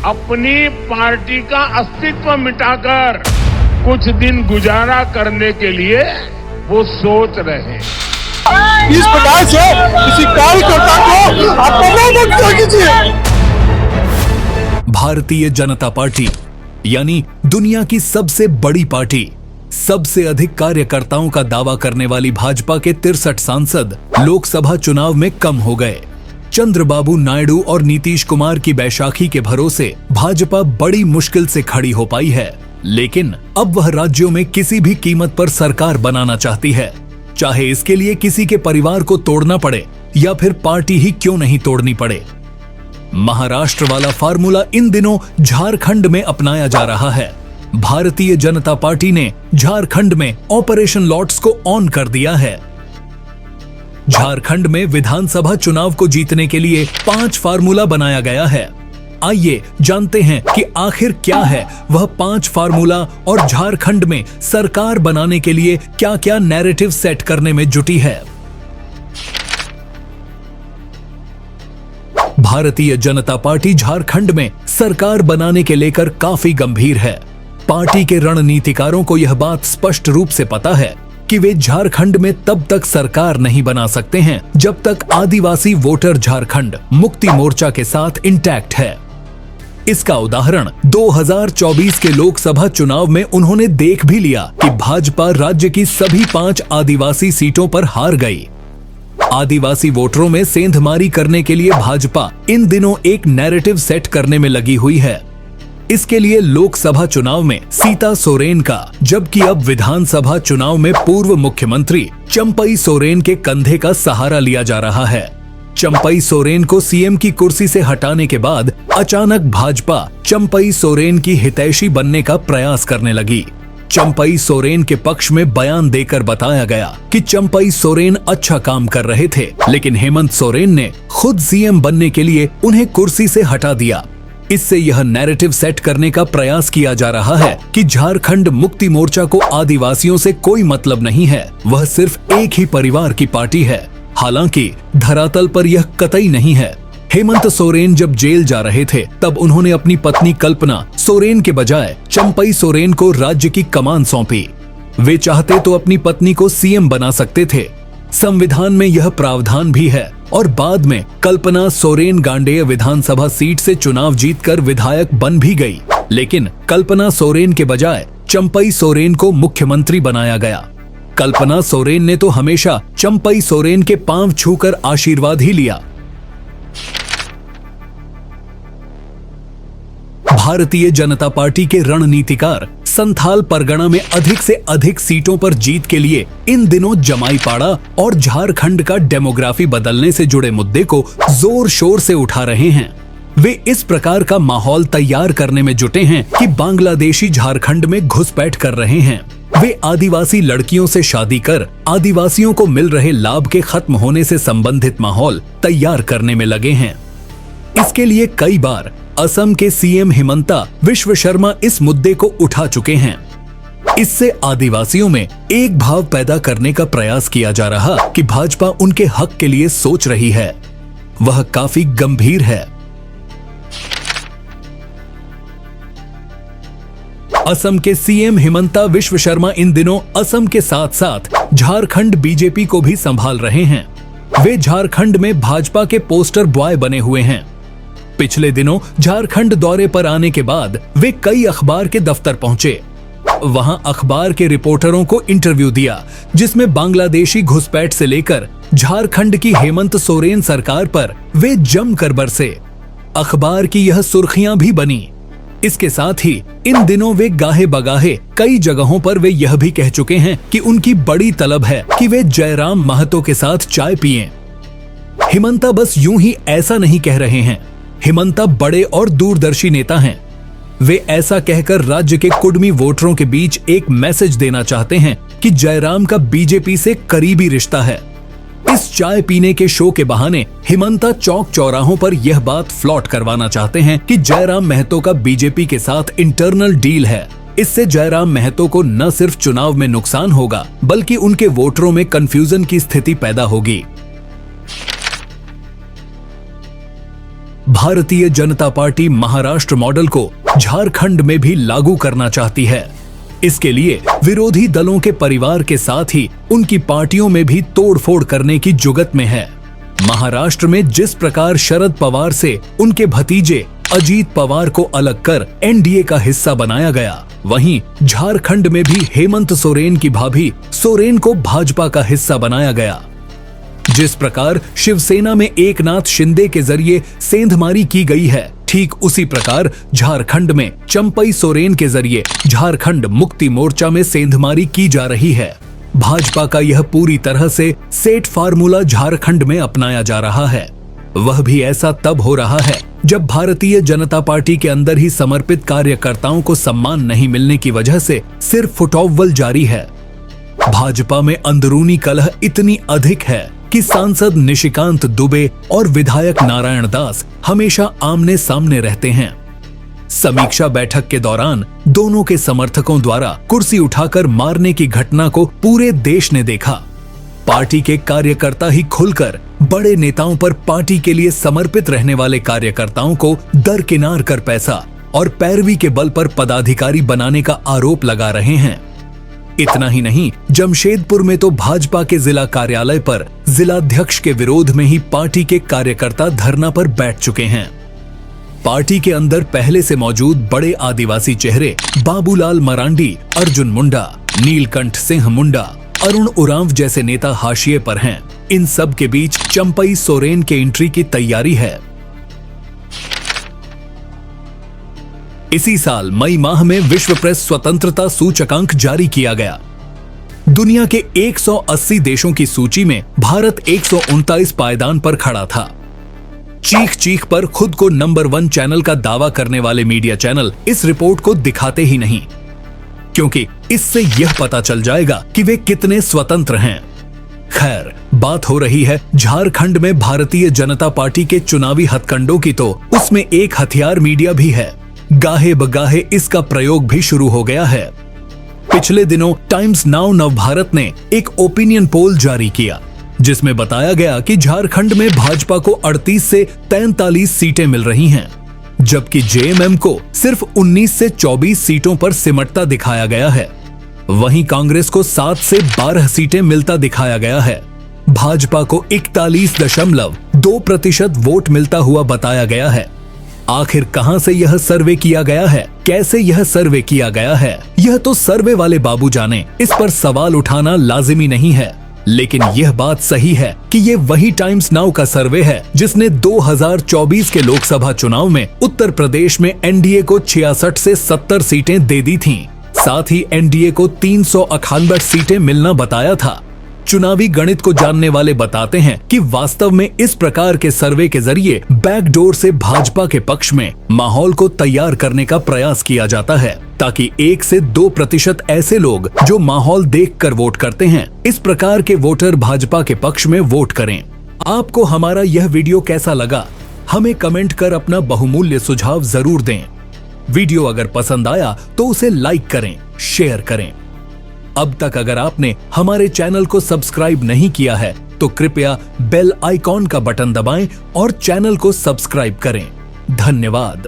अपनी पार्टी का अस्तित्व मिटाकर कुछ दिन गुजारा करने के लिए वो सोच रहे हैं। इस प्रकार से किसी कार्यकर्ता को अपमान मत कीजिए। भारतीय जनता पार्टी यानी दुनिया की सबसे बड़ी पार्टी, सबसे अधिक कार्यकर्ताओं का दावा करने वाली भाजपा के 63 सांसद लोकसभा चुनाव में कम हो गए। चंद्रबाबू नायडू और नीतीश कुमार की बैसाखी के भरोसे भाजपा बड़ी मुश्किल से खड़ी हो पाई है, लेकिन अब वह राज्यों में किसी भी कीमत पर सरकार बनाना चाहती है, चाहे इसके लिए किसी के परिवार को तोड़ना पड़े या फिर पार्टी ही क्यों नहीं तोड़नी पड़े। महाराष्ट्र वाला फार्मूला इन दिनों झारखंड में अपनाया जा रहा है। भारतीय जनता पार्टी ने झारखंड में ऑपरेशन लॉट्स को ऑन कर दिया है। झारखंड में विधानसभा चुनाव को जीतने के लिए 5 फार्मूला बनाया गया है। आइए जानते हैं कि आखिर क्या है वह 5 फार्मूला और झारखंड में सरकार बनाने के लिए क्या क्या नैरेटिव सेट करने में जुटी है। भारतीय जनता पार्टी झारखंड में सरकार बनाने के लेकर काफी गंभीर है। पार्टी के रणनीतिकारों को यह बात स्पष्ट रूप से पता है कि वे झारखंड में तब तक सरकार नहीं बना सकते हैं जब तक आदिवासी वोटर झारखंड मुक्ति मोर्चा के साथ इंटैक्ट है। इसका उदाहरण 2024 के लोकसभा चुनाव में उन्होंने देख भी लिया कि भाजपा राज्य की सभी 5 आदिवासी सीटों पर हार गई। आदिवासी वोटरों में सेंधमारी करने के लिए भाजपा इन दिनों एक नैरेटिव सेट करने में लगी हुई है। इसके लिए लोकसभा चुनाव में सीता सोरेन का, जबकि अब विधानसभा चुनाव में पूर्व मुख्यमंत्री चंपई सोरेन के कंधे का सहारा लिया जा रहा है। चंपई सोरेन को सीएम की कुर्सी से हटाने के बाद अचानक भाजपा चंपई सोरेन की हितैषी बनने का प्रयास करने लगी। चंपई सोरेन के पक्ष में बयान देकर बताया गया कि चंपई सोरेन अच्छा काम कर रहे थे, लेकिन हेमंत सोरेन ने खुद सीएम बनने के लिए उन्हें कुर्सी से हटा दिया। इससे यह नैरेटिव सेट करने का प्रयास किया जा रहा है कि झारखंड मुक्ति मोर्चा को आदिवासियों से कोई मतलब नहीं है, वह सिर्फ एक ही परिवार की पार्टी है। हालांकि धरातल पर यह कतई नहीं है। हेमंत सोरेन जब जेल जा रहे थे तब उन्होंने अपनी पत्नी कल्पना सोरेन के बजाय चंपई सोरेन को राज्य की कमान सौंपी। वे चाहते तो अपनी पत्नी को सीएम बना सकते थे, संविधान में यह प्रावधान भी है। और बाद में कल्पना सोरेन गांडेय विधानसभा सीट से चुनाव जीतकर विधायक बन भी गई, लेकिन कल्पना सोरेन के बजाय चंपई सोरेन को मुख्यमंत्री बनाया गया। कल्पना सोरेन ने तो हमेशा चंपई सोरेन के पांव छूकर आशीर्वाद ही लिया। भारतीय जनता पार्टी के रणनीतिकार संथाल परगना में अधिक से अधिक सीटों पर जीत के लिए इन दिनों जमाईपाड़ा और झारखंड का डेमोग्राफी बदलने से जुड़े मुद्दे को जोर शोर से उठा रहे हैं। वे इस प्रकार का माहौल तैयार करने में जुटे हैं कि बांग्लादेशी झारखंड में घुसपैठ कर रहे हैं। वे आदिवासी लड़कियों से शादी कर आदिवासियों को मिल रहे लाभ के खत्म होने से संबंधित माहौल तैयार करने में लगे हैं। इसके लिए कई बार असम के सीएम हिमंता विश्व शर्मा इस मुद्दे को उठा चुके हैं। इससे आदिवासियों में एक भाव पैदा करने का प्रयास किया जा रहा कि भाजपा उनके हक के लिए सोच रही है, वह काफी गंभीर है। असम के सीएम हिमंता विश्व शर्मा इन दिनों असम के साथ साथ झारखंड बीजेपी को भी संभाल रहे हैं। वे झारखंड में भाजपा के पोस्टर बॉय बने हुए हैं। पिछले दिनों झारखंड दौरे पर आने के बाद वे कई अखबार के दफ्तर पहुंचे। वहां अखबार के रिपोर्टरों को इंटरव्यू दिया, जिसमें बांग्लादेशी घुसपैठ से लेकर झारखंड की हेमंत सोरेन सरकार पर वे जमकर बरसे। अखबार की यह सुर्खियां भी बनी। इसके साथ ही इन दिनों वे गाहे बगाहे कई जगहों पर वे यह भी कह चुके हैं कि उनकी बड़ी तलब है कि वे जयराम महतो के साथ चाय पिएं। हिमंता बस यूं ही ऐसा नहीं कह रहे हैं। हिमंता बड़े और दूरदर्शी नेता हैं। वे ऐसा कहकर राज्य के कुडमी वोटरों के बीच एक मैसेज देना चाहते हैं कि जयराम का बीजेपी से करीबी रिश्ता है। इस चाय पीने के शो के बहाने हिमंता चौक चौराहों पर यह बात फ्लॉट करवाना चाहते हैं कि जयराम महतो का बीजेपी के साथ इंटरनल डील है। इससे जयराम महतो को न सिर्फ चुनाव में नुकसान होगा, बल्कि उनके वोटरों में कंफ्यूजन की स्थिति पैदा होगी। भारतीय जनता पार्टी महाराष्ट्र मॉडल को झारखंड में भी लागू करना चाहती है। इसके लिए विरोधी दलों के परिवार के साथ ही उनकी पार्टियों में भी तोड़फोड़ करने की जुगत में है। महाराष्ट्र में जिस प्रकार शरद पवार से उनके भतीजे अजीत पवार को अलग कर एनडीए का हिस्सा बनाया गया, वहीं झारखंड में भी हेमंत सोरेन की भाभी सोरेन को भाजपा का हिस्सा बनाया गया। जिस प्रकार शिवसेना में एकनाथ शिंदे के जरिए सेंधमारी की गई है, ठीक उसी प्रकार झारखंड में चंपई सोरेन के जरिए झारखंड मुक्ति मोर्चा में सेंधमारी की जा रही है। भाजपा का यह पूरी तरह से सेट फार्मूला झारखंड में अपनाया जा रहा है। वह भी ऐसा तब हो रहा है जब भारतीय जनता पार्टी के अंदर ही समर्पित कार्यकर्ताओं को सम्मान नहीं मिलने की वजह से सिर्फ फुटअव्वल जारी है। भाजपा में अंदरूनी कलह इतनी अधिक है कि सांसद निशिकांत दुबे और विधायक नारायण दास हमेशा आमने सामने रहते हैं। समीक्षा बैठक के दौरान दोनों के समर्थकों द्वारा कुर्सी उठाकर मारने की घटना को पूरे देश ने देखा। पार्टी के कार्यकर्ता ही खुलकर बड़े नेताओं पर पार्टी के लिए समर्पित रहने वाले कार्यकर्ताओं को दरकिनार कर पैसा और पैरवी के बल पर पदाधिकारी बनाने का आरोप लगा रहे हैं। इतना ही नहीं, जमशेदपुर में तो भाजपा के जिला कार्यालय पर जिलाध्यक्ष के विरोध में ही पार्टी के कार्यकर्ता धरना पर बैठ चुके हैं। पार्टी के अंदर पहले से मौजूद बड़े आदिवासी चेहरे बाबूलाल मरांडी, अर्जुन मुंडा, नीलकंठ सिंह मुंडा, अरुण उरांव जैसे नेता हाशिए पर हैं। इन सब के बीच चंपई सोरेन के एंट्री की तैयारी है। इसी साल मई माह में विश्व प्रेस स्वतंत्रता सूचकांक जारी किया गया। दुनिया के 180 देशों की सूची में भारत 139 पायदान पर खड़ा था। चीख चीख पर खुद को नंबर 1 चैनल का दावा करने वाले मीडिया चैनल इस रिपोर्ट को दिखाते ही नहीं, क्योंकि इससे यह पता चल जाएगा कि वे कितने स्वतंत्र हैं। खैर, बात हो रही है झारखंड में भारतीय जनता पार्टी के चुनावी हथकंडों की, तो उसमें एक हथियार मीडिया भी है। गाहे बगाहे इसका प्रयोग भी शुरू हो गया है। पिछले दिनों टाइम्स नाउ नवभारत ने एक ओपिनियन पोल जारी किया, जिसमें बताया गया कि झारखंड में भाजपा को 38 से 43 सीटें मिल रही हैं, जबकि जेएमएम को सिर्फ 19 से 24 सीटों पर सिमटता दिखाया गया है। वहीं कांग्रेस को 7 से 12 सीटें मिलता दिखाया गया है। भाजपा को 41.2% वोट मिलता हुआ बताया गया है। आखिर कहां से यह सर्वे किया गया है, कैसे यह सर्वे किया गया है, यह तो सर्वे वाले बाबू जाने। इस पर सवाल उठाना लाजिमी नहीं है, लेकिन यह बात सही है कि ये वही टाइम्स नाउ का सर्वे है जिसने 2024 के लोकसभा चुनाव में उत्तर प्रदेश में एनडीए को 66 से 70 सीटें दे दी थीं। साथ ही एनडीए को 398 सीटें मिलना बताया था। चुनावी गणित को जानने वाले बताते हैं कि वास्तव में इस प्रकार के सर्वे के जरिए बैकडोर से भाजपा के पक्ष में माहौल को तैयार करने का प्रयास किया जाता है, ताकि 1 से 2% ऐसे लोग जो माहौल देखकर वोट करते हैं, इस प्रकार के वोटर भाजपा के पक्ष में वोट करें। आपको हमारा यह वीडियो कैसा लगा, हमें कमेंट कर अपना बहुमूल्य सुझाव जरूर दें। वीडियो अगर पसंद आया तो उसे लाइक करें, शेयर करें। अब तक अगर आपने हमारे चैनल को सब्सक्राइब नहीं किया है तो कृपया बेल आइकॉन का बटन दबाएं और चैनल को सब्सक्राइब करें। धन्यवाद।